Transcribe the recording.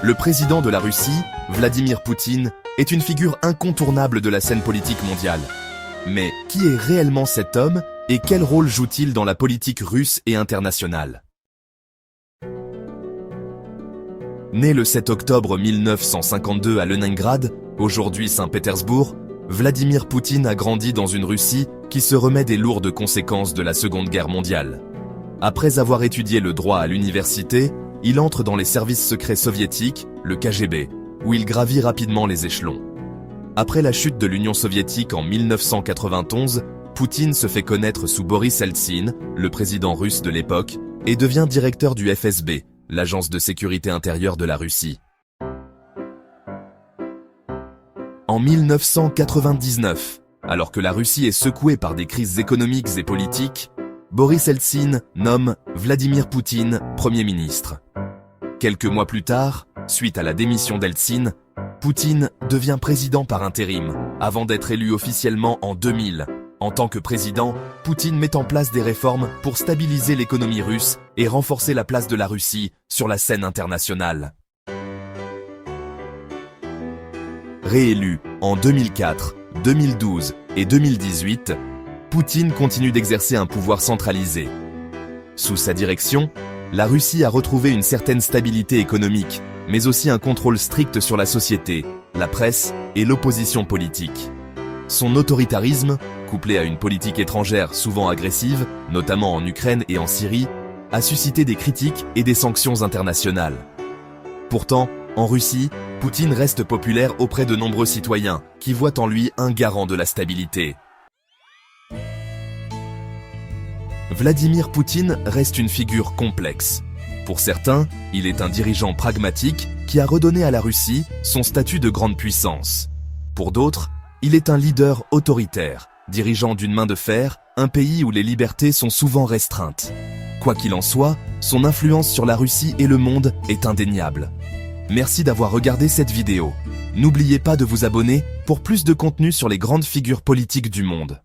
Le président de la Russie, Vladimir Poutine, est une figure incontournable de la scène politique mondiale. Mais qui est réellement cet homme et quel rôle joue-t-il dans la politique russe et internationale? Né le 7 octobre 1952 à Leningrad, aujourd'hui Saint-Pétersbourg, Vladimir Poutine a grandi dans une Russie qui se remet des lourdes conséquences de la Seconde Guerre mondiale. Après avoir étudié le droit à l'université, il entre dans les services secrets soviétiques, le KGB, où il gravit rapidement les échelons. Après la chute de l'Union soviétique en 1991, Poutine se fait connaître sous Boris Eltsine, le président russe de l'époque, et devient directeur du FSB, l'agence de sécurité intérieure de la Russie. En 1999, alors que la Russie est secouée par des crises économiques et politiques, Boris Eltsine nomme Vladimir Poutine Premier ministre. Quelques mois plus tard, suite à la démission d'Eltsine, Poutine devient président par intérim, avant d'être élu officiellement en 2000. En tant que président, Poutine met en place des réformes pour stabiliser l'économie russe et renforcer la place de la Russie sur la scène internationale. Réélu en 2004, 2012 et 2018, Poutine continue d'exercer un pouvoir centralisé. Sous sa direction, la Russie a retrouvé une certaine stabilité économique, mais aussi un contrôle strict sur la société, la presse et l'opposition politique. Son autoritarisme, couplé à une politique étrangère souvent agressive, notamment en Ukraine et en Syrie, a suscité des critiques et des sanctions internationales. Pourtant, en Russie, Poutine reste populaire auprès de nombreux citoyens qui voient en lui un garant de la stabilité. Vladimir Poutine reste une figure complexe. Pour certains, il est un dirigeant pragmatique qui a redonné à la Russie son statut de grande puissance. Pour d'autres, il est un leader autoritaire, dirigeant d'une main de fer un pays où les libertés sont souvent restreintes. Quoi qu'il en soit, son influence sur la Russie et le monde est indéniable. Merci d'avoir regardé cette vidéo. N'oubliez pas de vous abonner pour plus de contenu sur les grandes figures politiques du monde.